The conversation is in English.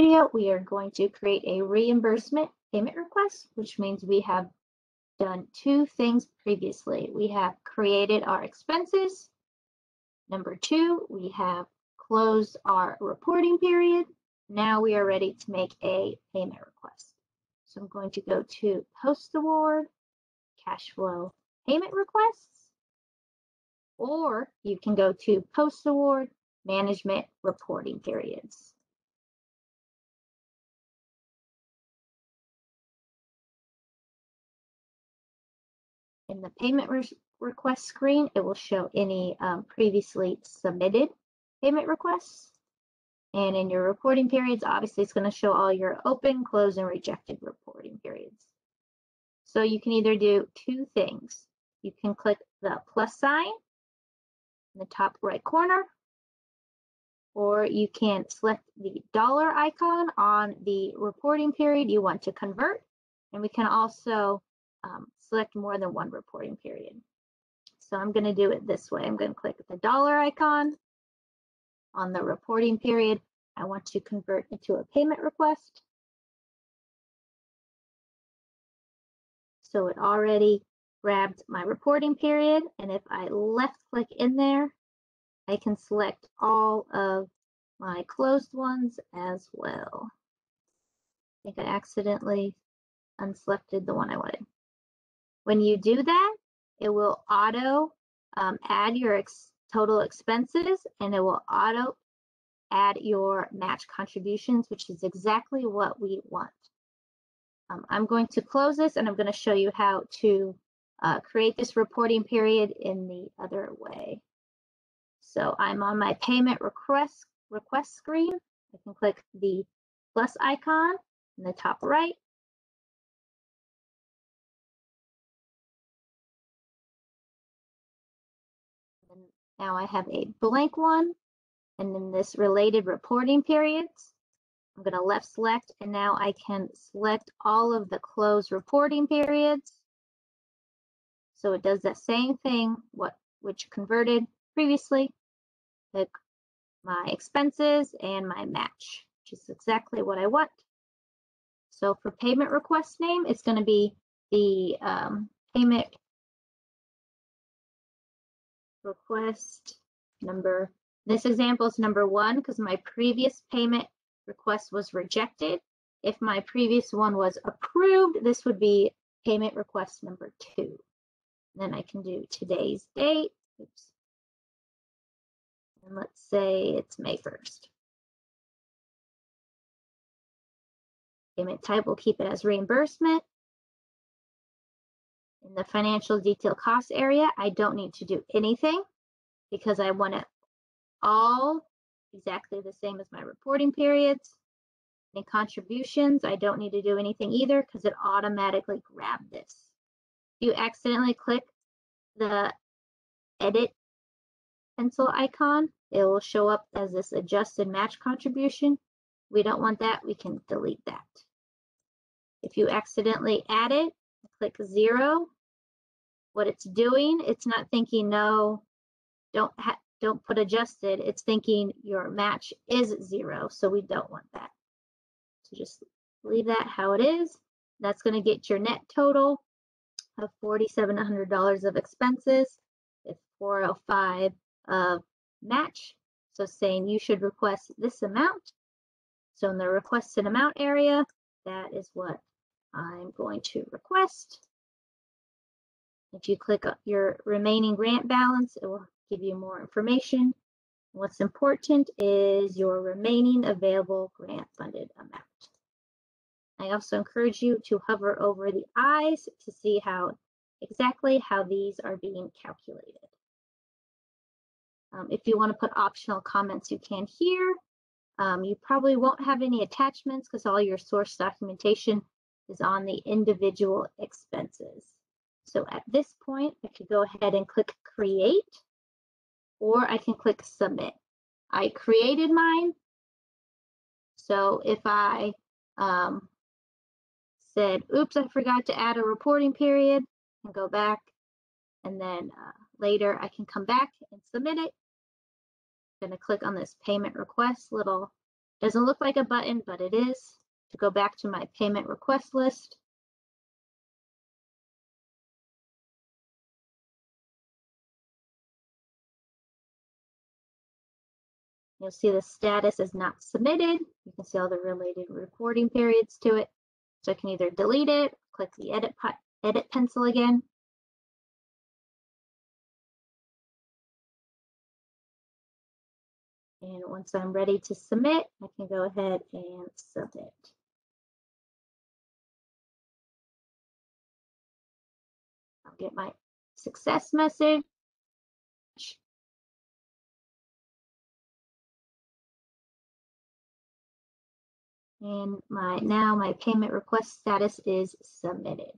video, we are going to create a reimbursement payment request, which means we have done two things previously. We have created our expenses. Number two, we have closed our reporting period. Now we are ready to make a payment request. So I'm going to go to Post Award, Cash Flow Payment Requests, or you can go to Post Award, Management Reporting Periods. In the payment request screen, it will show any previously submitted payment requests. And in your reporting periods, obviously it's going to show all your open, closed, and rejected reporting periods. So you can either do two things. You can click the plus sign in the top right corner, or you can select the dollar icon on the reporting period you want to convert. And we can also select more than one reporting period. So I'm going to do it this way. I'm going to click the dollar icon on the reporting period I want to convert into a payment request. So it already grabbed my reporting period, and if I left click in there, I can select all of my closed ones as well. I think I accidentally unselected the one I wanted. When you do that, it will auto add your total expenses, and it will auto add your match contributions, which is exactly what we want. I'm going to close this, and I'm going to show you how to create this reporting period in the other way. So I'm on my payment request screen. I can click the plus icon in the top right. And now I have a blank one. And in this related reporting periods, I'm going to left select, and now I can select all of the closed reporting periods. So it does the same thing which converted previously. Pick my expenses and my match, which is exactly what I want. So for payment request name, it's going to be the payment request number. This example is number 1 because my previous payment request was rejected. If my previous one was approved, this would be payment request number 2. Then I can do today's date. Oops. And let's say it's May 1st. Payment type, we'll keep it as reimbursement. In the financial detail cost area, I don't need to do anything because I want it all exactly the same as my reporting periods. Any contributions, I don't need to do anything either because it automatically grabbed this. If you accidentally click the edit pencil icon, it will show up as this adjusted match contribution. We don't want that, we can delete that. If you accidentally add it, click 0. What it's doing, it's not thinking no, don't put adjusted, it's thinking your match is 0, so we don't want that. So just leave that how it is. That's going to get your net total of $4,700 of expenses with $405 of match. So saying you should request this amount. So in the requested amount area, that is what I'm going to request. If you click your remaining grant balance, it will give you more information. What's important is your remaining available grant funded amount. I also encourage you to hover over the eyes to see exactly how these are being calculated. If you want to put optional comments, you can here. You probably won't have any attachments because all your source documentation is on the individual expenses. So at this point, I could go ahead and click Create, or I can click Submit. I created mine. So if I said, oops, I forgot to add a reporting period, and go back, and then later I can come back and submit it. I'm going to click on this payment request little Doesn't look like a button, but it is. To go back to my payment request list, you'll see the status is not submitted. You can see all the related reporting periods to it. So I can either delete it, click the edit pencil again. And once I'm ready to submit, I can go ahead and submit. I'll get my success message. And now my payment request status is submitted.